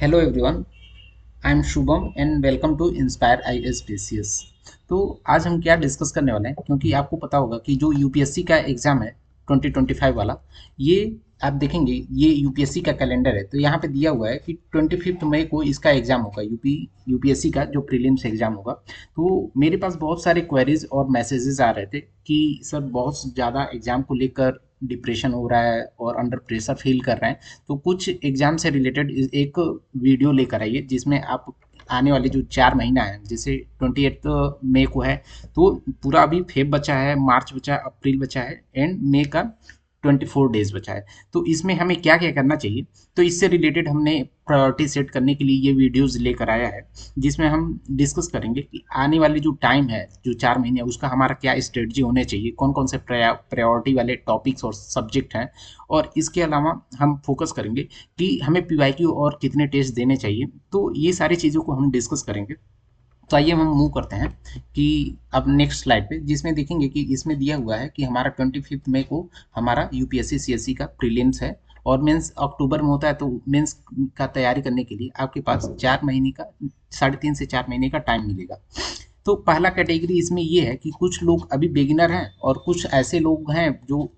Hello everyone, I am Shubham and welcome to inspire ISPCS। तो आज हम क्या डिस्कस करने वाले हैं, क्योंकि आपको पता होगा कि जो यूपीएससी का एग्ज़ाम है 2025 वाला, ये आप देखेंगे ये यूपीएससी का कैलेंडर है। तो यहाँ पे दिया हुआ है कि 25 मई को इसका एग्ज़ाम होगा, यूपीएससी का जो प्रीलिम्स एग्ज़ाम होगा। तो मेरे पास बहुत सारे क्वेरीज और मैसेजेस आ रहे थे कि सर बहुत ज़्यादा एग्ज़ाम को लेकर डिप्रेशन हो रहा है और अंडर प्रेशर फील कर रहे हैं। तो कुछ एग्ज़ाम से रिलेटेड एक वीडियो लेकर आइए जिसमें आप आने वाले जो 4 महीना है, जैसे 28 मई को है, तो पूरा अभी फेब बचा है, मार्च बचा है, अप्रैल बचा है एंड मई का 24 डेज बचा है। तो इसमें हमें क्या क्या करना चाहिए, तो इससे रिलेटेड हमने प्रायोरिटी सेट करने के लिए ये वीडियोस लेकर आया है, जिसमें हम डिस्कस करेंगे कि आने वाले जो टाइम है, जो 4 महीने है, उसका हमारा क्या स्ट्रेटजी होने चाहिए, कौन कौन से प्रायोरिटी वाले टॉपिक्स और सब्जेक्ट हैं। और इसके अलावा हम फोकस करेंगे कि हमें पीवाईक्यू और कितने टेस्ट देने चाहिए। तो ये सारी चीज़ों को हम डिस्कस करेंगे। तो आइए हम मूव करते हैं कि अब नेक्स्ट स्लाइड पे, जिसमें देखेंगे कि इसमें दिया हुआ है कि हमारा 25 मई को हमारा यूपीएससी सीएससी का प्रीलिम्स है और मेंस अक्टूबर में होता है। तो मेंस का तैयारी करने के लिए आपके पास 4 महीने का, 3.5 से 4 महीने का टाइम मिलेगा। तो पहला कैटेगरी इसमें ये है कि कुछ लोग अभी बिगिनर हैं और कुछ ऐसे लोग हैं जो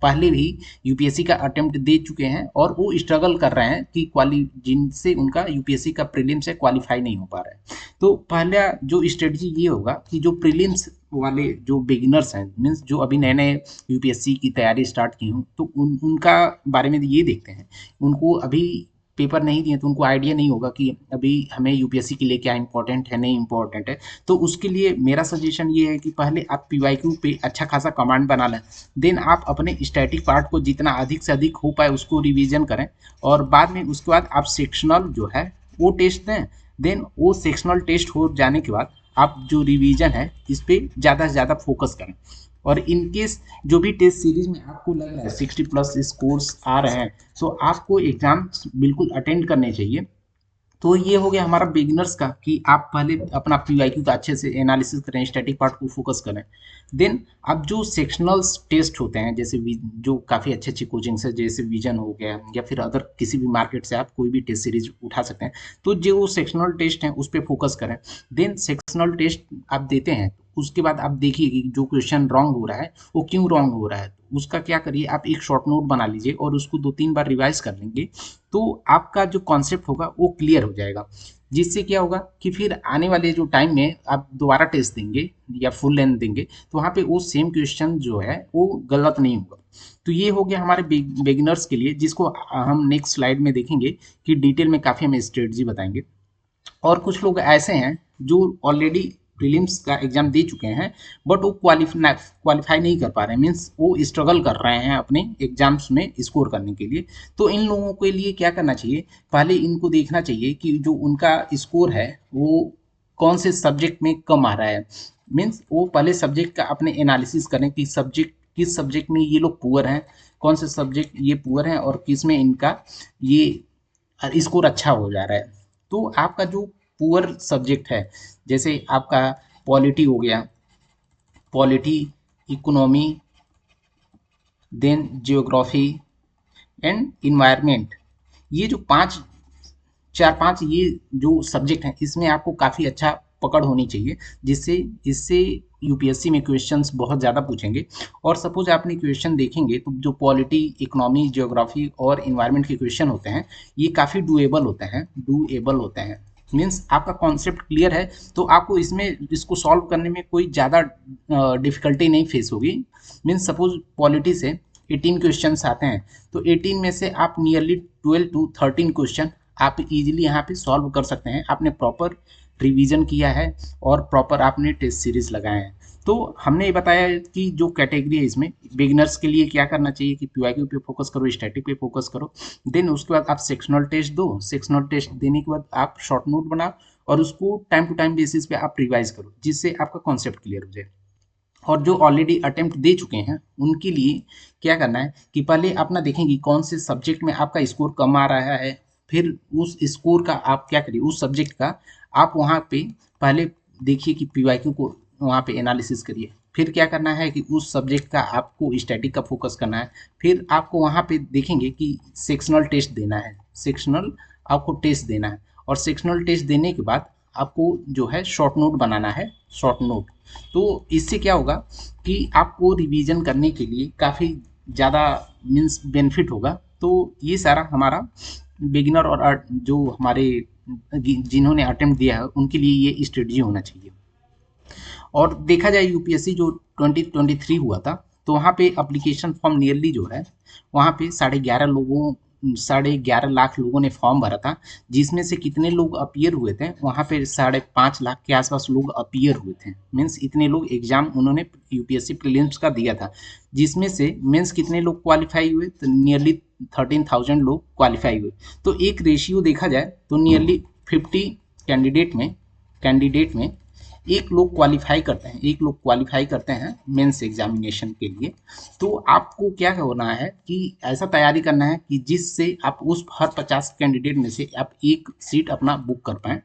पहले भी यूपीएससी का अटेम्प्ट दे चुके हैं और वो स्ट्रगल कर रहे हैं कि क्वाली जिनसे उनका यूपीएससी का प्रीलिम्स है क्वालिफाई नहीं हो पा रहा है। तो पहला जो स्ट्रेटजी ये होगा कि जो प्रीलिम्स वाले जो बिगिनर्स हैं, मीन्स जो अभी नए नए यूपीएससी की तैयारी स्टार्ट की हूँ, तो उनका बारे में ये देखते हैं। उनको अभी पेपर नहीं दिए तो उनको आइडिया नहीं होगा कि अभी हमें यूपीएससी के लिए क्या इंपॉर्टेंट है, नहीं इंपॉर्टेंट है। तो उसके लिए मेरा सजेशन ये है कि पहले आप पीवाईक्यू पे अच्छा खासा कमांड बना लें। देन आप अपने स्टैटिक पार्ट को जितना अधिक से अधिक हो पाए उसको रिवीजन करें, और बाद में उसके बाद आप सेक्शनल जो है वो टेस्ट दें। देन वो सेक्शनल टेस्ट हो जाने के बाद आप जो रिवीजन है इस पर ज़्यादा से ज़्यादा फोकस करें। और इन केस जो भी टेस्ट सीरीज में आपको लग रहा है 60+ स्कोर्स आ रहे हैं, तो आपको एग्जाम बिल्कुल अटेंड करने चाहिए। तो ये हो गया हमारा बिगिनर्स का कि आप पहले अपना पीवाईक्यू का अच्छे से एनालिसिस करें, स्टैटिक पार्ट को फोकस करें। देन अब जो सेक्शनल टेस्ट होते हैं, जैसे जो काफ़ी अच्छे अच्छे कोचिंग से, जैसे विजन हो गया या फिर अदर किसी भी मार्केट से आप कोई भी टेस्ट सीरीज उठा सकते हैं। तो जो सेक्शनल टेस्ट हैं उस पर फोकस करें। देन सेक्शनल टेस्ट आप देते हैं, उसके बाद आप देखिए कि जो क्वेश्चन रॉन्ग हो रहा है वो क्यों रॉन्ग हो रहा है। उसका क्या करिए, आप एक शॉर्ट नोट बना लीजिए और उसको 2-3 बार रिवाइज कर लेंगे, तो आपका जो कॉन्सेप्ट होगा वो क्लियर हो जाएगा। जिससे क्या होगा कि फिर आने वाले जो टाइम में आप दोबारा टेस्ट देंगे या फुल लेंथ देंगे, तो वहाँ पे वो सेम क्वेश्चन जो है वो गलत नहीं होगा। तो ये हो गया हमारे बिगिनर्स के लिए, जिसको हम नेक्स्ट स्लाइड में देखेंगे कि डिटेल में काफ़ी हम स्ट्रेटजी बताएंगे। और कुछ लोग ऐसे हैं जो ऑलरेडी प्रीलिम्स का एग्जाम दे चुके हैं, बट वो क्वालिफाई नहीं कर पा रहे हैं, मीन्स वो स्ट्रगल कर रहे हैं अपने एग्जाम्स में स्कोर करने के लिए। तो इन लोगों के लिए क्या करना चाहिए, पहले इनको देखना चाहिए कि जो उनका स्कोर है वो कौन से सब्जेक्ट में कम आ रहा है। मीन्स वो पहले सब्जेक्ट का अपने एनालिसिस करें कि सब्जेक्ट किस सब्जेक्ट में ये लोग पुअर हैं, कौन से सब्जेक्ट ये पुअर हैं और किस में इनका ये स्कोर अच्छा हो जा रहा है। तो आपका जो पुअर सब्जेक्ट है, जैसे आपका पॉलिटी हो गया, polity, economy, then geography and environment, ये जो पांच, चार पांच ये जो सब्जेक्ट हैं, इसमें आपको काफ़ी अच्छा पकड़ होनी चाहिए, जिससे इससे यूपीएससी में क्वेश्चंस बहुत ज़्यादा पूछेंगे। और सपोज आपने क्वेश्चन देखेंगे तो जो पॉलिटी, इकोनॉमी, जियोग्राफी और इन्वायरमेंट के क्वेश्चन होते हैं, ये काफ़ी डूएबल होते हैं। मीन्स आपका कॉन्सेप्ट क्लियर है तो आपको इसमें इसको सॉल्व करने में कोई ज़्यादा डिफिकल्टी नहीं फेस होगी। मीन्स सपोज पॉलिटी से 18 क्वेश्चंस आते हैं, तो 18 में से आप नियरली 12 to 13 क्वेश्चन आप इजीली यहाँ पे सॉल्व कर सकते हैं। आपने प्रॉपर रिवीजन किया है और प्रॉपर आपने टेस्ट सीरीज लगाए हैं। तो हमने ये बताया कि जो कैटेगरी है इसमें बिगिनर्स के लिए क्या करना चाहिए कि पीवाईक्यू पे फोकस करो, स्टैटिक पे फोकस करो। देन उसके बाद आप सेक्शनल टेस्ट दो, सेक्शनल टेस्ट देने के बाद आप शॉर्ट नोट बनाओ और उसको टाइम टू टाइम बेसिस पे आप रिवाइज करो, जिससे आपका कॉन्सेप्ट क्लियर हो जाए। और जो ऑलरेडी अटेम्प्ट दे चुके हैं उनके लिए क्या करना है कि पहले अपना देखेंगे कौन से सब्जेक्ट में आपका स्कोर कम आ रहा है। फिर उस स्कोर का आप क्या करिए, उस सब्जेक्ट का आप वहाँ पे पहले देखिए कि पीवाईक्यू को वहाँ पे एनालिसिस करिए। फिर क्या करना है कि उस सब्जेक्ट का आपको स्टैटिक का फोकस करना है। फिर आपको वहाँ पे देखेंगे कि सेक्शनल टेस्ट देना है, सेक्शनल आपको टेस्ट देना है, और सेक्शनल टेस्ट देने के बाद आपको जो है शॉर्ट नोट बनाना है, शॉर्ट नोट। तो इससे क्या होगा कि आपको रिवीजन करने के लिए काफ़ी ज़्यादा मीन्स बेनिफिट होगा। तो ये सारा हमारा बिगिनर और जो हमारे जिन्होंने अटेम्प्ट दिया है उनके लिए ये स्ट्रेटजी होना चाहिए। और देखा जाए यूपीएससी जो 2023 हुआ था, तो वहाँ पे अप्लीकेशन फॉर्म नियरली जो है वहाँ पे 11.5 लाख लोगों ने फॉर्म भरा था, जिसमें से कितने लोग अपीयर हुए थे, वहाँ पे 5.5 लाख के आसपास लोग अपीयर हुए थे। मीन्स इतने लोग एग्जाम उन्होंने यूपीएससी प्रीलिम्स का दिया था, जिसमें से मीन्स कितने लोग क्वालिफाई हुए, तो नियरली 13,000 लोग क्वालिफाई हुए। तो एक रेशियो देखा जाए तो नियरली 50 कैंडिडेट में एक लोग क्वालिफाई करते हैं मेंस एग्जामिनेशन के लिए। तो आपको क्या होना है कि ऐसा तैयारी करना है कि जिससे आप उस हर 50 कैंडिडेट में से आप एक सीट अपना बुक कर पाएँ।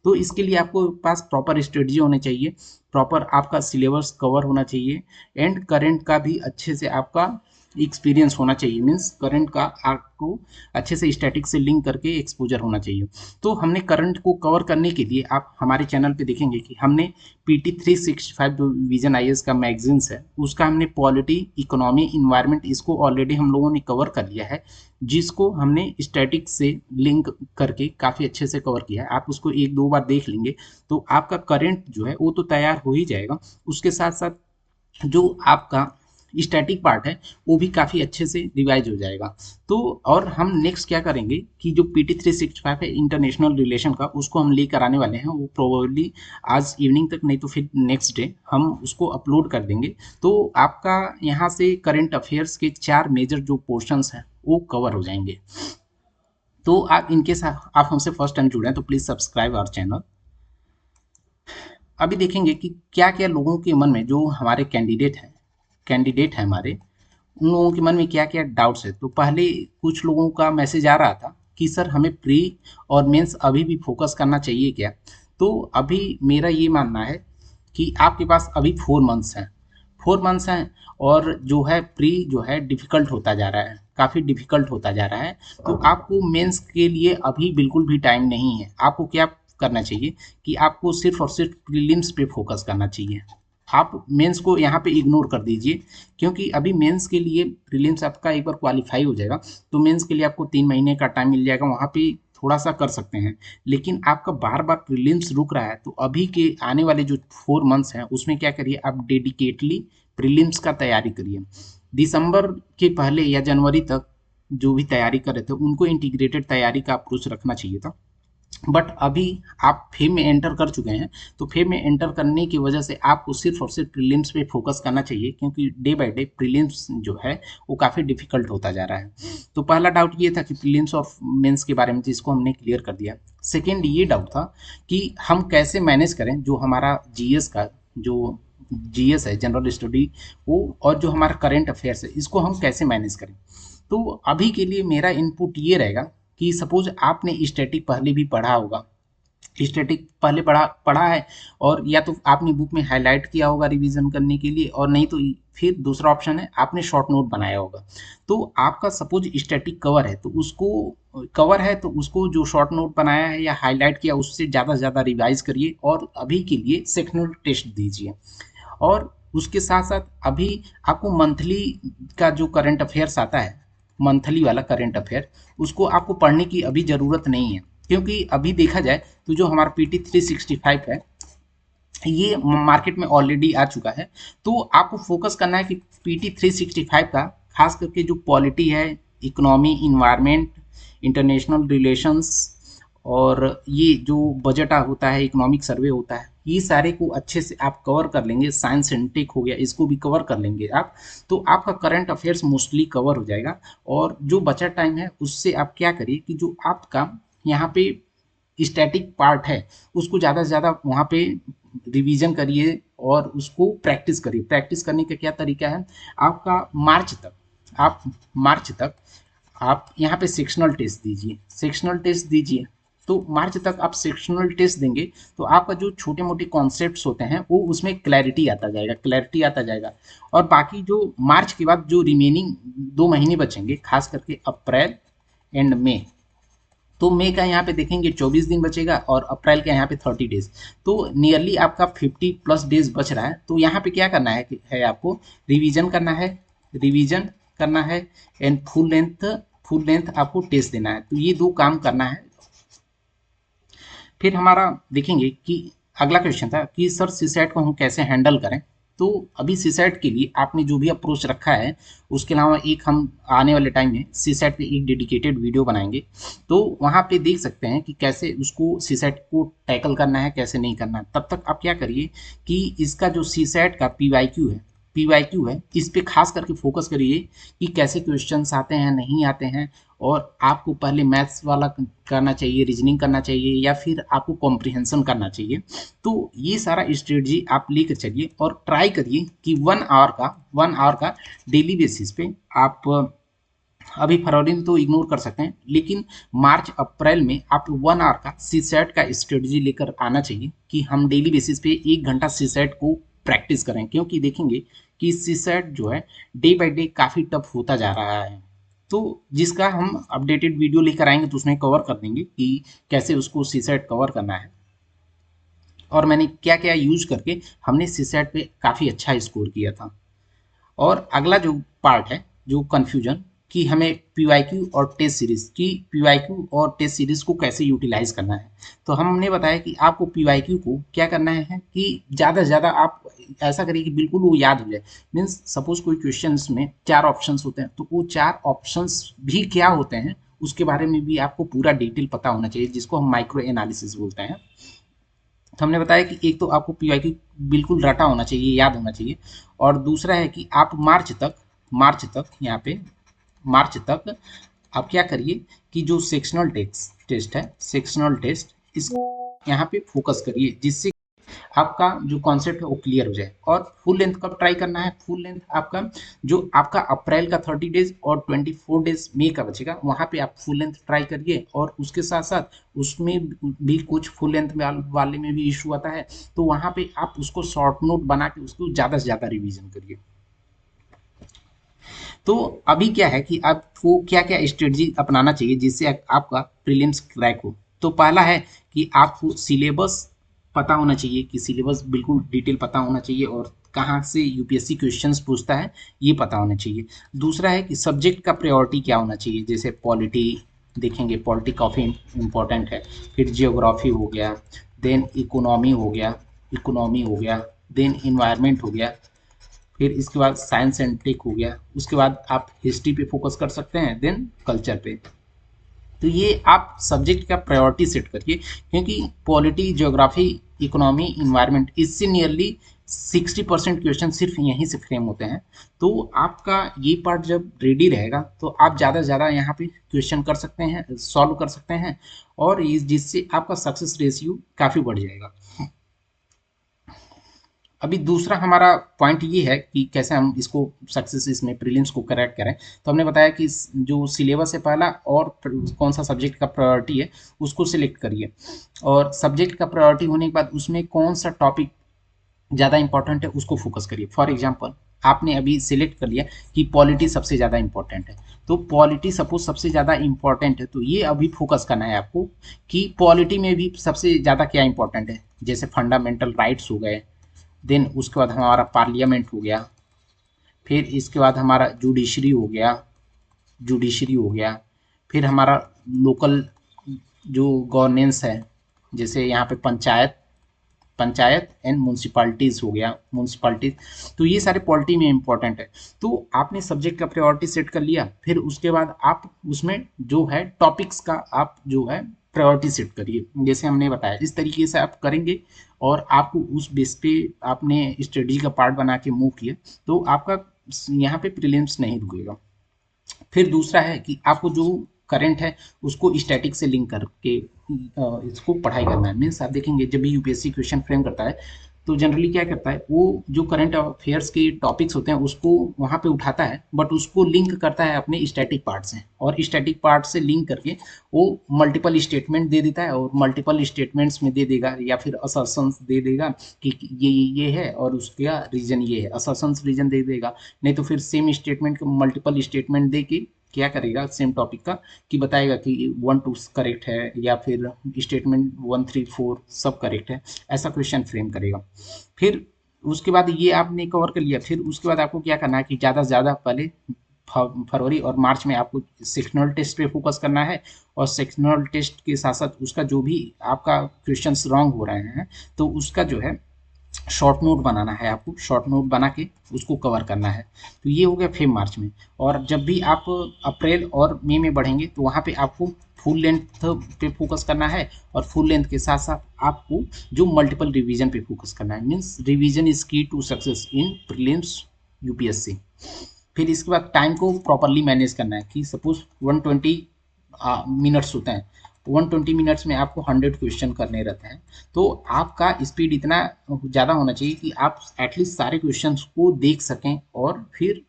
तो इसके लिए आपको पास प्रॉपर स्ट्रेटजी होनी चाहिए, प्रॉपर आपका सिलेबस कवर होना चाहिए, एंड करंट का भी अच्छे से आपका एक्सपीरियंस होना चाहिए। मीन्स करंट का आपको अच्छे से स्टैटिक से लिंक करके एक्सपोजर होना चाहिए। तो हमने करंट को कवर करने के लिए आप हमारे चैनल पे देखेंगे कि हमने PT 365 जो विजन IAS का मैगजीन्स है, उसका हमने पॉलिटी, इकोनॉमी, इन्वायरमेंट, इसको ऑलरेडी हम लोगों ने कवर कर लिया है, जिसको हमने स्टैटिक से लिंक करके काफ़ी अच्छे से कवर किया है। आप उसको एक दो बार देख लेंगे तो आपका करंट जो है वो तो तैयार हो ही जाएगा। उसके साथ साथ जो आपका स्टैटिक पार्ट है वो भी काफ़ी अच्छे से रिवाइज हो जाएगा। तो और हम नेक्स्ट क्या करेंगे कि जो PT 365 है इंटरनेशनल रिलेशन का, उसको हम लेकर आने वाले हैं। वो प्रोबेबली आज इवनिंग तक, नहीं तो फिर नेक्स्ट डे हम उसको अपलोड कर देंगे। तो आपका यहाँ से करंट अफेयर्स के 4 मेजर जो पोर्शंस हैं वो कवर हो जाएंगे। तो आप इनके साथ आप हमसे फर्स्ट टाइम जुड़े हैं तो प्लीज़ सब्सक्राइब आवर चैनल। अभी देखेंगे कि क्या क्या लोगों के मन में, जो हमारे कैंडिडेट हैं हमारे, उन लोगों के मन में क्या क्या डाउट्स है। तो पहले कुछ लोगों का मैसेज आ रहा था कि सर हमें प्री और मेंस अभी भी फोकस करना चाहिए क्या। तो अभी मेरा ये मानना है कि आपके पास अभी 4 मंथ्स हैं, 4 मंथ्स हैं, और जो है प्री जो है डिफ़िकल्ट होता जा रहा है, काफ़ी डिफ़िकल्ट होता जा रहा है। तो आपको मेंस के लिए अभी बिल्कुल भी टाइम नहीं है। आपको क्या करना चाहिए कि आपको सिर्फ और सिर्फ प्रीलिम्स पे फोकस करना चाहिए। आप मेंस को यहाँ पे इग्नोर कर दीजिए, क्योंकि अभी मेंस के लिए प्रीलिम्स आपका एक बार क्वालिफाई हो जाएगा तो मेंस के लिए आपको 3 महीने का टाइम मिल जाएगा, वहाँ पे थोड़ा सा कर सकते हैं। लेकिन आपका बार बार प्रीलिम्स रुक रहा है, तो अभी के आने वाले जो 4 मंथ्स हैं उसमें क्या करिए, आप डेडिकेटली प्रीलिम्स का तैयारी करिए। दिसंबर के पहले या जनवरी तक जो भी तैयारी कर रहे थे उनको इंटीग्रेटेड तैयारी का अप्रोच रखना चाहिए था। बट अभी आप फेम में एंटर कर चुके हैं, तो फेम में एंटर करने की वजह से आपको सिर्फ और सिर्फ प्रीलिम्स पे फोकस करना चाहिए, क्योंकि डे बाय डे प्रीलिम्स जो है वो काफ़ी डिफिकल्ट होता जा रहा है। तो पहला डाउट ये था कि प्रीलिम्स और मेंस के बारे में, जिसको हमने क्लियर कर दिया। सेकेंड ये डाउट था कि हम कैसे मैनेज करें जो हमारा GS का जो GS है, जनरल स्टडी, वो और जो हमारा करेंट अफेयर्स है, इसको हम कैसे मैनेज करें। तो अभी के लिए मेरा इनपुट ये रहेगा कि सपोज आपने स्टैटिक पहले भी पढ़ा होगा, स्टैटिक पहले पढ़ा पढ़ा है, और या तो आपने बुक में हाईलाइट किया होगा रिवीजन करने के लिए, और नहीं तो फिर दूसरा ऑप्शन है आपने शॉर्ट नोट बनाया होगा। तो आपका सपोज स्टैटिक कवर है तो उसको जो शॉर्ट नोट बनाया है या हाईलाइट किया उससे ज़्यादा से ज़्यादा रिवाइज करिए, और अभी के लिए सेक्शनल टेस्ट दीजिए। और उसके साथ साथ अभी आपको मंथली का जो करंट अफेयर्स आता है, मंथली वाला करंट अफेयर, उसको आपको पढ़ने की अभी ज़रूरत नहीं है, क्योंकि अभी देखा जाए तो जो हमारा PT 365 है ये मार्केट में ऑलरेडी आ चुका है। तो आपको फोकस करना है कि PT 365 का खास करके जो पॉलिटी है, इकोनॉमी, इन्वायरमेंट, इंटरनेशनल रिलेशंस, और ये जो बजट होता है, इकोनॉमिक सर्वे होता है, ये सारे को अच्छे से आप कवर कर लेंगे। साइंस एंड टेक हो गया, इसको भी कवर कर लेंगे आप, तो आपका करंट अफेयर्स मोस्टली कवर हो जाएगा। और जो बचा टाइम है उससे आप क्या करिए कि जो आपका यहाँ पे स्टैटिक पार्ट है उसको ज़्यादा से ज़्यादा वहाँ पे रिवीजन करिए और उसको प्रैक्टिस करिए। प्रैक्टिस करने का क्या तरीका है, आपका मार्च तक आप यहाँ पे सेक्शनल टेस्ट दीजिए। तो मार्च तक आप सेक्शनल टेस्ट देंगे तो आपका जो छोटे मोटे कॉन्सेप्ट्स होते हैं वो उसमें क्लैरिटी आता जाएगा। और बाकी जो मार्च के बाद जो रिमेनिंग 2 महीने बचेंगे, खास करके अप्रैल एंड मई, तो मई का यहाँ पे देखेंगे 24 दिन बचेगा और अप्रैल का यहाँ पे 30 डेज। तो नियरली आपका 50+ डेज बच रहा है। तो यहाँ पे क्या करना है आपको रिवीजन करना है, रिवीजन करना है एंड फुल लेंथ आपको टेस्ट देना है। तो ये दो काम करना है। फिर हमारा देखेंगे कि अगला क्वेश्चन था कि सर सीसैट को हम कैसे हैंडल करें। तो अभी सीसैट के लिए आपने जो भी अप्रोच रखा है उसके अलावा एक हम आने वाले टाइम में सीसैट पे एक डेडिकेटेड वीडियो बनाएंगे। तो वहाँ पे देख सकते हैं कि कैसे उसको सीसैट को टैकल करना है, कैसे नहीं करना है। तब तक आप क्या करिए कि इसका जो सीसैट का पीवाईक्यू है इस पे खास करके फोकस करिए कि कैसे क्वेश्चंस आते हैं नहीं आते हैं। और आपको पहले मैथ्स वाला करना चाहिए, रीजनिंग करना चाहिए, या फिर आपको कॉम्प्रिहेंशन करना चाहिए। तो ये सारा स्ट्रेटजी आप लेकर चलिए और ट्राई करिए कि 1 आवर का डेली बेसिस पे आप अभी फरवरी में तो इग्नोर कर सकते हैं, लेकिन मार्च अप्रैल में आप 1 आवर का सीसैट का स्ट्रेटजी लेकर आना चाहिए कि हम डेली बेसिस पे 1 घंटा सीसैट को प्रैक्टिस करें। क्योंकि देखेंगे कि सीसैट जो है डे बाय डे काफ़ी टफ होता जा रहा है। तो जिसका हम अपडेटेड वीडियो लेकर आएंगे तो उसमें कवर कर देंगे कि कैसे उसको सीसैट कवर करना है और मैंने क्या क्या यूज करके हमने सीसैट पे काफ़ी अच्छा स्कोर किया था। और अगला जो पार्ट है जो कन्फ्यूजन कि हमें पीवाईक्यू और टेस्ट सीरीज को कैसे यूटिलाइज करना है। तो हमने बताया कि आपको पीवाईक्यू को क्या करना है कि ज़्यादा से ज़्यादा आप ऐसा करिए कि बिल्कुल वो याद हो जाए। मीन्स सपोज कोई क्वेश्चंस में 4 ऑप्शंस होते हैं तो वो 4 ऑप्शंस भी क्या होते हैं उसके बारे में भी आपको पूरा डिटेल पता होना चाहिए, जिसको हम माइक्रो एनालिसिस बोलते हैं। तो हमने बताया कि एक तो आपको पीवाईक्यू बिल्कुल रटा होना चाहिए, याद होना चाहिए। और दूसरा है कि आप मार्च तक आप क्या करिए कि जो सेक्शनल टेस्ट इस यहाँ पे फोकस करिए, जिससे आपका जो कॉन्सेप्ट है वो क्लियर हो जाए। और फुल लेंथ कब ट्राई करना है, फुल लेंथ आपका जो आपका अप्रैल का 30 डेज और 24 डेज मई का बचेगा वहाँ पे आप फुल लेंथ ट्राई करिए। और उसके साथ साथ उसमें भी कुछ फुल लेंथ वाले में भी इशू आता है, तो वहाँ पे आप उसको शॉर्ट नोट बना के उसको ज़्यादा से ज़्यादा रिविजन करिए। तो अभी क्या है कि आपको क्या क्या स्ट्रेटजी अपनाना चाहिए जिससे आपका प्रीलिम्स क्रैक हो। तो पहला है कि आपको सिलेबस पता होना चाहिए, कि सिलेबस बिल्कुल डिटेल पता होना चाहिए और कहाँ से यूपीएससी क्वेश्चंस पूछता है ये पता होना चाहिए। दूसरा है कि सब्जेक्ट का प्रायोरिटी क्या होना चाहिए, जैसे पॉलिटी देखेंगे, पॉलिटी काफ़ी इंपॉर्टेंट है। फिर जियोग्राफी हो गया, देन इकोनॉमी हो गया, देन इन्वायरमेंट हो गया, फिर इसके बाद साइंस एंड टेक हो गया। उसके बाद आप हिस्ट्री पे फोकस कर सकते हैं, देन कल्चर पे। तो ये आप सब्जेक्ट का प्रायोरिटी सेट करिए, क्योंकि पॉलिटी, ज्योग्राफी, इकोनॉमी, इन्वायरमेंट इससे नियरली 60% क्वेश्चन सिर्फ यहीं से फ्रेम होते हैं। तो आपका ये पार्ट जब रेडी रहेगा तो आप ज़्यादा से ज़्यादा यहाँ पे क्वेश्चन कर सकते हैं, सॉल्व कर सकते हैं, और जिससे आपका सक्सेस रेशियो काफ़ी बढ़ जाएगा। अभी दूसरा हमारा पॉइंट ये है कि कैसे हम इसको सक्सेस इसमें प्रीलिम्स को करेक्ट करें। तो हमने बताया कि जो सिलेबस है पहला और कौन सा सब्जेक्ट का प्रायोरिटी है उसको सिलेक्ट करिए। और सब्जेक्ट का प्रायोरिटी होने के बाद उसमें कौन सा टॉपिक ज़्यादा इंपॉर्टेंट है उसको फोकस करिए। फॉर एग्जाम्पल आपने अभी सिलेक्ट कर लिया कि पॉलिटी सबसे ज़्यादा इंपॉर्टेंट है, तो पॉलिटी सपोज सबसे ज़्यादा इंपॉर्टेंट है तो ये अभी फोकस करना है आपको कि पॉलिटी में भी सबसे ज़्यादा क्या इंपॉर्टेंट है। जैसे फंडामेंटल राइट्स हो गए, देन उसके बाद हमारा पार्लियामेंट हो गया, फिर इसके बाद हमारा जुडिशरी हो गया, फिर हमारा लोकल जो गवर्नेंस है, जैसे यहाँ पे पंचायत एंड म्यूनसिपालिटीज़ हो गया, म्यूनसिपालिटीज। तो ये सारे पॉलिटी में इंपॉर्टेंट है। तो आपने सब्जेक्ट का प्रायोरिटी सेट कर लिया, फिर उसके बाद आप उसमें जो है टॉपिक्स का आप जो है प्रायोरिटी सेट करिए, जैसे हमने बताया इस तरीके से आप करेंगे और आपको उस बेस पे आपने स्ट्रेटजी का पार्ट बना के मूव किया तो आपका यहाँ पे प्रीलिम्स नहीं रुकेगा। फिर दूसरा है कि आपको जो करंट है उसको स्टैटिक से लिंक करके इसको पढ़ाई करना है। मीन्स आप देखेंगे जब भी यूपीएससी क्वेश्चन फ्रेम करता है तो जनरली क्या करता है वो जो करंट अफेयर्स के टॉपिक्स होते हैं उसको वहाँ पे उठाता है, बट उसको लिंक करता है अपने स्टैटिक पार्ट से, और स्टैटिक पार्ट से लिंक करके वो मल्टीपल स्टेटमेंट दे देता है और मल्टीपल स्टेटमेंट्स में दे देगा या फिर असर्शंस दे देगा कि ये है और उसका रीजन ये है, असर्शंस रीजन दे देगा। नहीं तो फिर सेम स्टेटमेंट को मल्टीपल स्टेटमेंट दे के क्या करेगा सेम टॉपिक का, कि बताएगा कि 1 2 करेक्ट है या फिर स्टेटमेंट 1 3 4 सब करेक्ट है, ऐसा क्वेश्चन फ्रेम करेगा। फिर उसके बाद ये आपने कवर कर लिया, फिर उसके बाद आपको क्या करना है कि ज़्यादा से ज़्यादा पहले फरवरी और मार्च में आपको सेक्शनल टेस्ट पे फोकस करना है, और सेक्शनल टेस्ट के साथ साथ उसका जो भी आपका क्वेश्चंस रॉन्ग हो रहे हैं तो उसका जो है शॉर्ट नोट बनाना है, आपको शॉर्ट नोट बना के उसको कवर करना है। तो ये हो गया फेब मार्च में। और जब भी आप अप्रैल और मई में बढ़ेंगे तो वहाँ पे आपको फुल लेंथ पे फोकस करना है, और फुल लेंथ के साथ साथ आपको जो मल्टीपल रिवीजन पे फोकस करना है, means revision is key to success in prelims UPSC. फिर इसके बाद टाइम को प्रॉपरली मैनेज करना है, कि सपोज 120 मिनट्स होते हैं, 120 मिनट्स में आपको 100 क्वेश्चन करने रहते हैं, तो आपका स्पीड इतना ज़्यादा होना चाहिए कि आप एटलीस्ट सारे क्वेश्चंस को देख सकें और फिर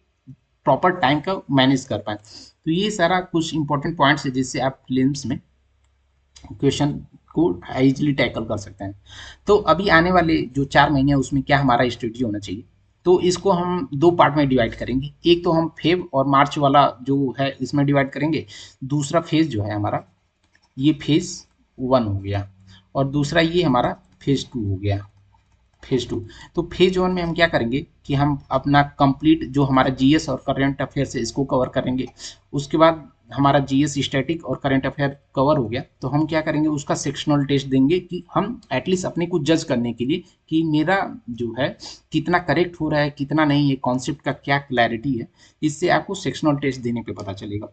प्रॉपर टाइम का मैनेज कर पाएँ। तो ये सारा कुछ इंपॉर्टेंट पॉइंट्स है जिससे आप फिल्म्स में क्वेश्चन को इजीली टैकल कर सकते हैं। तो अभी आने वाले जो 4 महीने हैं उसमें क्या हमारा स्ट्रेटजी होना चाहिए, तो इसको हम दो पार्ट में डिवाइड करेंगे। एक तो हम फेब और मार्च वाला जो है इसमें डिवाइड करेंगे, दूसरा फेज जो है हमारा ये फेज 1 हो गया, और दूसरा ये हमारा फेज 2 हो गया। फेज 2, तो फेज 1 में हम क्या करेंगे कि हम अपना कंप्लीट जो हमारा जीएस और करंट अफेयर्स है इसको कवर करेंगे। उसके बाद हमारा जीएस स्टैटिक और करंट अफेयर कवर हो गया, तो हम क्या करेंगे उसका सेक्शनल टेस्ट देंगे, कि हम एटलीस्ट अपने को जज करने के लिए कि मेरा जो है कितना करेक्ट हो रहा है कितना नहीं है, कॉन्सेप्ट का क्या क्लैरिटी है, इससे आपको सेक्शनल टेस्ट देने पे पता चलेगा।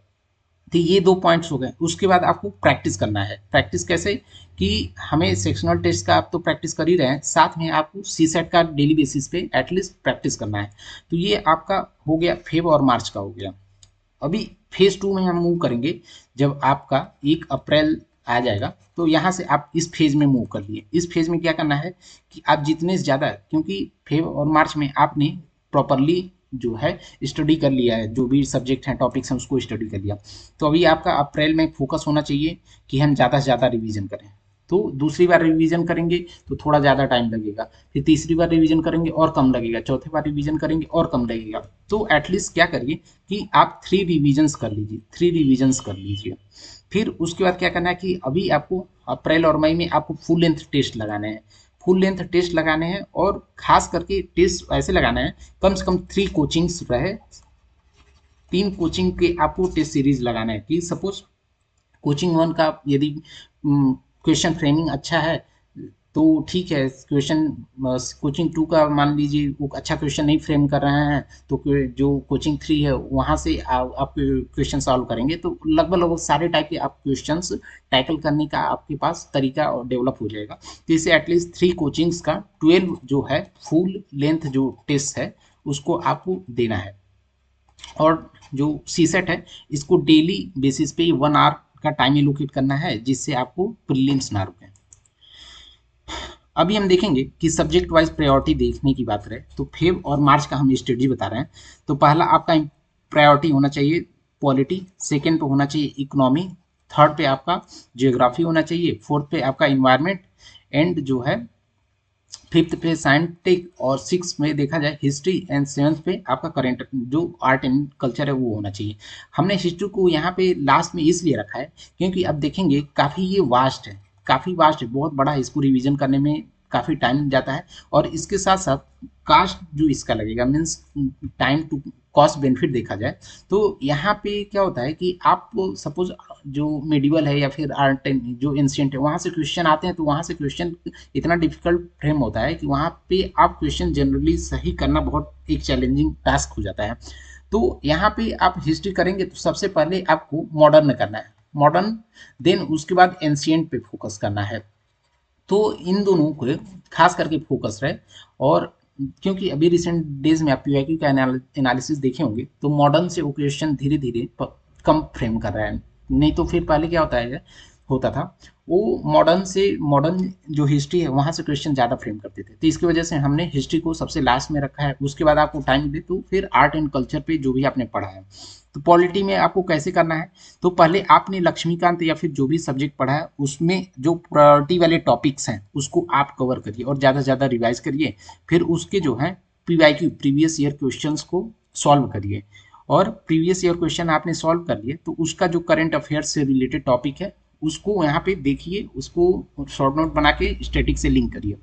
तो ये दो पॉइंट्स हो गए। उसके बाद आपको प्रैक्टिस करना है। प्रैक्टिस कैसे, कि हमें सेक्शनल टेस्ट का आप तो प्रैक्टिस कर ही रहे हैं, साथ में आपको सी सेट का डेली बेसिस पे एटलीस्ट प्रैक्टिस करना है। तो ये आपका हो गया फेब और मार्च का हो गया। अभी फेज 2 में हम मूव करेंगे, जब आपका 1 अप्रैल आ जाएगा तो यहाँ से आप इस फेज में मूव कर लिए। इस फेज में क्या करना है कि आप जितने ज़्यादा, क्योंकि फेब और मार्च में आपने प्रॉपरली जो है स्टडी कर लिया है, जो भी सब्जेक्ट हैं टॉपिक्स हैं उसको स्टडी कर लिया, तो अभी आपका अप्रैल में फोकस होना चाहिए कि हम ज़्यादा से ज़्यादा रिवीजन करें। तो दूसरी बार रिवीजन करेंगे तो थोड़ा ज़्यादा टाइम लगेगा, फिर तीसरी बार रिवीजन करेंगे और कम लगेगा, चौथी बार रिवीजन करेंगे और कम लगेगा। तो एटलीस्ट क्या करिए कि आप 3 रिवीजन्स कर लीजिए, 3 रिवीजन्स कर लीजिए। फिर उसके बाद क्या करना है कि अभी आपको अप्रैल और मई में आपको फुल लेंथ टेस्ट लगाने हैं, फुल लेंथ टेस्ट लगाने हैं, और खास करके टेस्ट ऐसे लगाना है कम से कम 3 कोचिंग्स रहे, 3 कोचिंग के आपको टेस्ट सीरीज लगाना है। कि सपोज कोचिंग 1 का यदि क्वेश्चन फ्रेमिंग अच्छा है तो ठीक है, क्वेश्चन कोचिंग 2 का मान लीजिए वो अच्छा क्वेश्चन नहीं फ्रेम कर रहे हैं, तो जो कोचिंग 3 है वहाँ से आप क्वेश्चन सॉल्व करेंगे, तो लगभग लगभग सारे टाइप के आप क्वेश्चंस टैकल करने का आपके पास तरीका और डेवलप हो जाएगा। तो इसे एटलीस्ट 3 कोचिंग्स का 12 जो है फुल लेंथ जो टेस्ट है उसको आपको देना है। और जो सी सेट है इसको डेली बेसिस पे 1 आवर का टाइम एलोकेट करना है, जिससे आपको प्रीलिम्स ना रुके। अभी हम देखेंगे कि सब्जेक्ट वाइज प्रायोरिटी देखने की बात रहे तो फेब और मार्च का हम स्ट्रेटजी बता रहे हैं। तो पहला आपका प्रायोरिटी होना चाहिए पॉलिटी, सेकेंड पे होना चाहिए इकोनॉमी, थर्ड पे आपका जियोग्राफी होना चाहिए, फोर्थ पे आपका इन्वायरमेंट, एंड जो है फिफ्थ पे साइंटिक, और सिक्स में देखा जाए हिस्ट्री, एंड सेवन्थ पे आपका करेंट जो आर्ट एंड कल्चर है वो होना चाहिए। हमने हिस्ट्री को यहाँ पे लास्ट में इसलिए रखा है क्योंकि अब देखेंगे काफ़ी ये वास्ट है, काफ़ी वास्ट है, बहुत बड़ा है, इसको रिवीजन करने में काफ़ी टाइम जाता है, और इसके साथ साथ कास्ट जो इसका लगेगा, means time to cost benefit देखा जाए तो यहाँ पे क्या होता है कि आप सपोज जो मेडिवल है या फिर आर्ट जो एंशिएंट है वहाँ से क्वेश्चन आते हैं, तो वहाँ से क्वेश्चन इतना डिफिकल्ट फ्रेम होता है कि वहाँ पे आप क्वेश्चन जनरली सही करना बहुत एक चैलेंजिंग टास्क हो जाता है। तो यहाँ पे आप हिस्ट्री करेंगे तो सबसे पहले आपको मॉडर्न करना है, मॉडर्न, देन उसके बाद एंशिएंट पे फोकस करना है। तो इन दोनों को खास करके फोकस रहे। और क्योंकि अभी रिसेंट डेज में आप पीवाईक्यू का एनालिसिस देखे होंगे तो मॉडर्न से वो क्वेश्चन धीरे धीरे कम फ्रेम कर रहा है, नहीं तो फिर पहले क्या होता था वो मॉडर्न से, मॉडर्न जो हिस्ट्री है वहाँ से क्वेश्चन ज़्यादा फ्रेम करते थे, तो इसकी वजह से हमने हिस्ट्री को सबसे लास्ट में रखा है। उसके बाद आपको टाइम दे तो फिर आर्ट एंड कल्चर पे जो भी आपने पढ़ा है। तो पॉलिटी में आपको कैसे करना है, तो पहले आपने लक्ष्मीकांत या फिर जो भी सब्जेक्ट पढ़ा है उसमें जो प्रायोरिटी वाले टॉपिक्स हैं उसको आप कवर करिए और ज़्यादा से ज़्यादा रिवाइज करिए। फिर उसके जो है पीवाईक्यू प्रीवियस ईयर क्वेश्चंस को सॉल्व करिए। और प्रीवियस ईयर क्वेश्चन आपने सॉल्व कर लिए तो उसका जो करंट अफेयर्स से रिलेटेड टॉपिक है उसको यहाँ पे देखिए, उसको शॉर्ट नोट बना के स्टैटिक से लिंक करिए।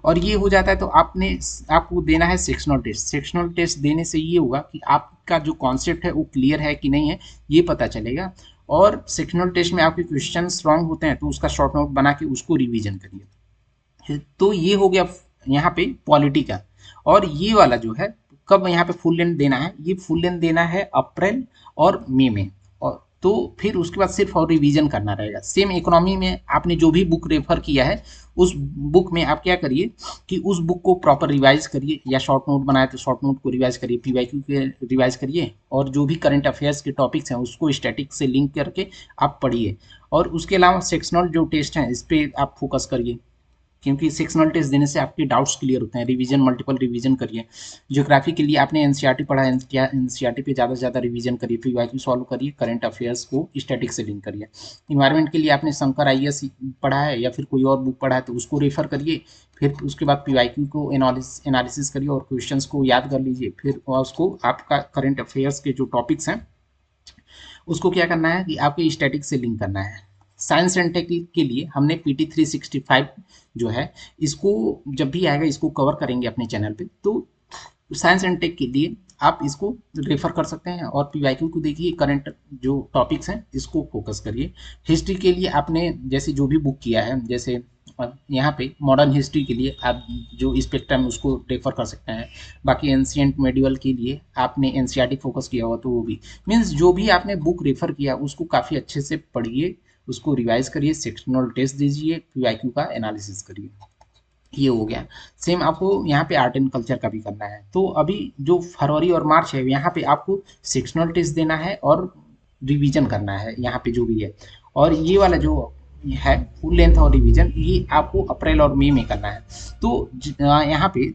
और ये हो जाता है तो आपको देना है सेक्शनल टेस्ट। सेक्शनल टेस्ट देने से ये होगा कि आपका जो कॉन्सेप्ट है वो क्लियर है कि नहीं है, ये पता चलेगा। और सेक्शनल टेस्ट में आपके क्वेश्चन रॉन्ग होते हैं तो उसका शॉर्ट नोट बना के उसको रिवीजन करिए। तो ये हो गया यहाँ पे पॉलिटी का। और ये वाला जो है कब यहाँ पे फुल लेंथ देना है, ये फुल लेंथ देना है अप्रैल और मई में। और तो फिर उसके बाद सिर्फ और रिवीजन करना रहेगा। सेम इकोनॉमी में आपने जो भी बुक रेफर किया है उस बुक में आप क्या करिए कि उस बुक को प्रॉपर रिवाइज करिए, या शॉर्ट नोट बनाए तो शॉर्ट नोट को रिवाइज करिए, पीवाईक्यू के रिवाइज करिए, और जो भी करंट अफेयर्स के टॉपिक्स हैं उसको स्टैटिक से लिंक करके आप पढ़िए। और उसके अलावा सेक्शनल जो टेस्ट हैं इस पर आप फोकस करिए, क्योंकि सेक्शनल टेस्ट देने से आपके डाउट्स क्लियर होते हैं। रिवीजन, मल्टीपल रिवीजन करिए। ज्योग्राफी के लिए आपने एनसीईआरटी पढ़ा है, एनसीईआरटी पे ज़्यादा से ज़्यादा रिवीजन करिए, पीवाईक्यू सॉल्व करिए, करंट अफेयर्स को स्टैटिक से लिंक करिए। इन्वायरमेंट के लिए आपने शंकर आईएएस पढ़ा है या फिर कोई और बुक पढ़ा है तो उसको रेफर करिए। फिर उसके बाद पीवाईक्यू को एनालिसिस करिए और क्वेश्चंस को याद कर लीजिए। फिर उसको आपका करंट अफेयर्स के जो टॉपिक्स हैं उसको क्या करना है कि आपके स्टैटिक से लिंक करना है। साइंस एंड टेक के लिए हमने पीटी 365 जो है इसको जब भी आएगा इसको कवर करेंगे अपने चैनल पे। तो साइंस एंड टेक के लिए आप इसको रेफर कर सकते हैं। और पीवाईक्यू को देखिए, करंट जो टॉपिक्स हैं इसको फोकस करिए। हिस्ट्री के लिए आपने जैसे जो भी बुक किया है, जैसे यहाँ पे मॉडर्न हिस्ट्री के लिए आप जो स्पेक्ट्रम उसको रेफर कर सकते हैं। बाकी एंशिएंट मेडिवल के लिए आपने एनसीईआरटी फोकस किया हुआ तो वो भी मीन्स जो भी आपने बुक रेफर किया उसको काफ़ी अच्छे से पढ़िए, उसको रिवाइज करिए, सेक्शनल टेस्ट दीजिए, पीवाईक्यू का एनालिसिस करिए। ये हो गया। सेम आपको यहाँ पे आर्ट एंड कल्चर का भी करना है। तो अभी जो फरवरी और मार्च है यहाँ पे आपको सेक्शनल टेस्ट देना है और रिवीजन करना है यहाँ पे जो भी है। और ये वाला जो है फुल लेंथ और रिवीजन ये आपको अप्रैल और मई में करना है। तो यहाँ पे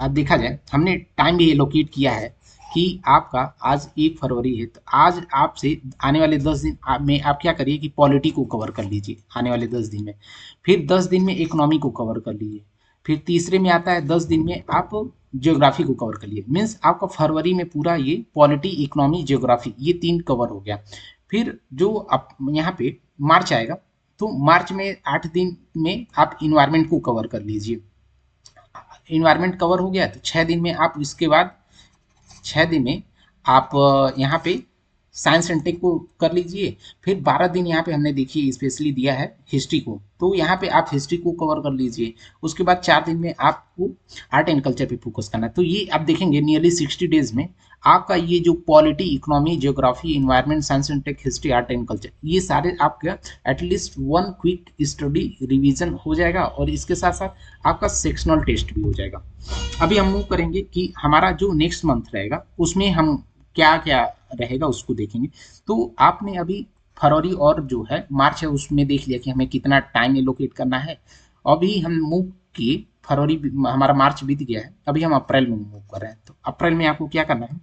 अब देखा जाए हमने टाइम भी एलोकेट किया है कि आपका आज 1 फरवरी है तो आज आपसे आने वाले 10 दिन में आप क्या करिए कि पॉलिटी को कवर कर लीजिए आने वाले 10 दिन में। फिर 10 दिन में इकोनॉमी को कवर कर लीजिए। फिर तीसरे में आता है 10 दिन में आप ज्योग्राफी को कवर कर लिए। मीन्स आपका फरवरी में पूरा ये पॉलिटी, इकोनॉमी, ज्योग्राफी ये 3 कवर हो गया। फिर जो आप यहाँ पे मार्च आएगा तो मार्च में 8 दिन में आप इन्वायरमेंट को कवर कर लीजिए। इन्वायरमेंट कवर हो गया तो 6 दिन में आप इसके बाद 6 दिन में आप यहाँ पे साइंस एंड टेक को कर लीजिए। फिर 12 दिन यहाँ पे हमने देखिए स्पेशली दिया है हिस्ट्री को, तो यहाँ पे आप हिस्ट्री को कवर कर लीजिए। उसके बाद 4 दिन में आपको आर्ट एंड कल्चर पे फोकस करना है। तो ये आप देखेंगे नियरली 60 डेज में आपका ये जो polity, economy, geography, environment, science and tech, history, art and culture ये सारे आपका एटलीस्ट 1 क्विक स्टडी रिवीजन हो जाएगा। और इसके साथ साथ आपका सेक्शनल टेस्ट भी हो जाएगा। अभी हम मूव करेंगे कि हमारा जो नेक्स्ट मंथ रहेगा उसमें हम क्या क्या रहेगा उसको देखेंगे। तो आपने अभी फरवरी और जो है मार्च है उसमें देख लिया कि हमें कितना टाइम एलोकेट करना है। अभी हम मूव किए, फरवरी हमारा मार्च बीत गया है, अभी हम अप्रैल में मूव कर रहे हैं। तो अप्रैल में आपको क्या करना है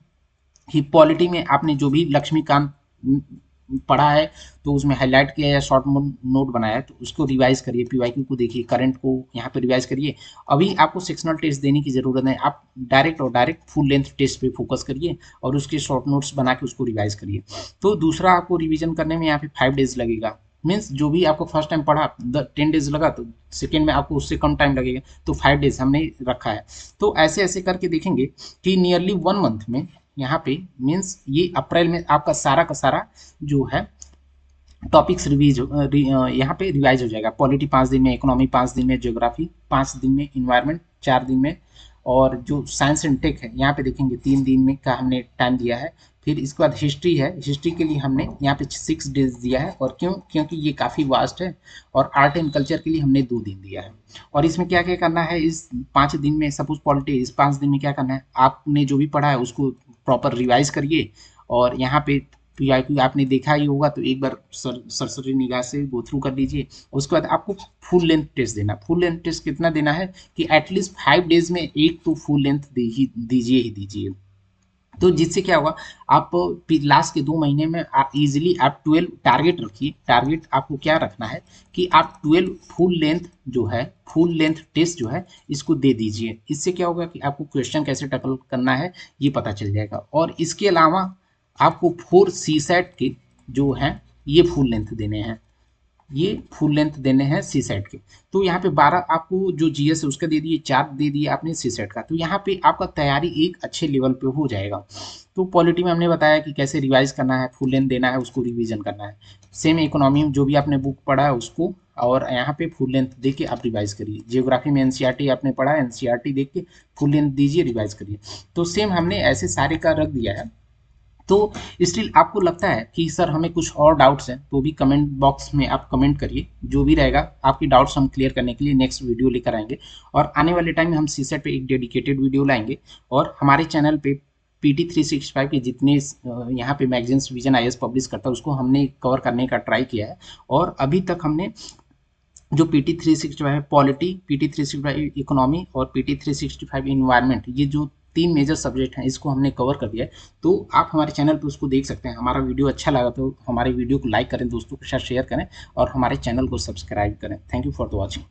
कि पॉलिटी में आपने जो भी लक्ष्मीकांत पढ़ा है तो उसमें हाईलाइट किया या शॉर्ट नोट बनाया है तो उसको रिवाइज करिए, पीवाईक्यू को देखिए, करंट को यहाँ पे रिवाइज करिए। अभी आपको सेक्शनल टेस्ट देने की ज़रूरत है, आप डायरेक्ट फुल लेंथ टेस्ट पे फोकस करिए और उसके शॉर्ट नोट्स बना के उसको रिवाइज करिए। तो दूसरा आपको रिवीजन करने में यहाँ पे 5 डेज लगेगा। मीन्स जो भी आपको फर्स्ट टाइम पढ़ा 10 डेज लगा तो सेकेंड में आपको उससे कम टाइम लगेगा, तो 5 डेज हमने रखा है। तो ऐसे ऐसे करके देखेंगे कि नियरली 1 मंथ में यहाँ पे मीन्स ये अप्रैल में आपका सारा का सारा जो है टॉपिक्स यहाँ पे रिवाइज हो जाएगा। पॉलिटी 5 दिन में, इकोनॉमी 5 दिन में, ज्योग्राफी 5 दिन में, इन्वायरमेंट 4 दिन में, और जो साइंस एंड टेक है यहाँ पे देखेंगे 3 दिन में का हमने टाइम दिया है। फिर इसके बाद हिस्ट्री है, हिस्ट्री के लिए हमने यहाँ पे 6 डेज दिया है। और क्योंकि ये काफ़ी वास्ट है। और आर्ट एंड कल्चर के लिए हमने 2 दिन दिया है। और इसमें क्या क्या करना है इस 5 दिन में, सपोज पॉलिटी इस 5 दिन में क्या करना है, आपने जो भी पढ़ा है उसको प्रॉपर रिवाइज करिए। और यहाँ पे पीवाईक्यू आपने देखा ही होगा तो एक बार सरसरी निगाह से गो थ्रू कर लीजिए। उसके बाद आपको फुल लेंथ टेस्ट देना। फुल लेंथ टेस्ट कितना देना है कि एटलीस्ट 5 डेज में एक तो फुल लेंथ दीजिए ही दीजिए। तो जिससे क्या होगा, आप लास्ट के 2 महीने में आप इजीली आप 12 टारगेट रखिए। टारगेट आपको क्या रखना है कि आप 12 फुल लेंथ जो है, फुल लेंथ टेस्ट जो है इसको दे दीजिए। इससे क्या होगा कि आपको क्वेश्चन कैसे टैकल करना है ये पता चल जाएगा। और इसके अलावा आपको 4 सी सेट के जो हैं ये फुल लेंथ देने हैं, ये फुल लेंथ देने हैं सी सेट के। तो यहाँ पे 12 आपको जो जीएस है उसका दे दिए, 4 दे दिए आपने सी सेट का। तो यहाँ पे आपका तैयारी एक अच्छे लेवल पे हो जाएगा। तो पॉलिटी में हमने बताया कि कैसे रिवाइज करना है, फुल लेंथ देना है, उसको रिवीजन करना है। सेम इकोनॉमी में जो भी आपने बुक पढ़ा है उसको और यहाँ पे फुल लेंथ दे के आप रिवाइज करिए। जियोग्राफी में एनसीईआरटी आपने पढ़ा है, एनसीईआरटी देख के फुल लेंथ दीजिए, रिवाइज करिए। तो सेम हमने ऐसे सारे का रख दिया है। तो स्टिल आपको लगता है कि सर हमें कुछ और डाउट्स हैं तो भी कमेंट बॉक्स में आप कमेंट करिए, जो भी रहेगा आपकी डाउट्स हम क्लियर करने के लिए नेक्स्ट वीडियो लेकर आएंगे। और आने वाले टाइम में हम सीसेट पे एक डेडिकेटेड वीडियो लाएंगे। और हमारे चैनल पे PT365 के जितने यहाँ पे मैगजीन्स विजन आईएएस पब्लिश करता है उसको हमने कवर करने का ट्राई किया है। और अभी तक हमने जो PT365 पॉलिटी, PT365 इकोनॉमी और PT365 इन्वायरमेंट, ये जो 3 मेजर सब्जेक्ट हैं इसको हमने कवर कर दिया है। तो आप हमारे चैनल पे उसको देख सकते हैं। हमारा वीडियो अच्छा लगा तो हमारे वीडियो को लाइक करें, दोस्तों के साथ शेयर करें और हमारे चैनल को सब्सक्राइब करें। Thank you for the watching.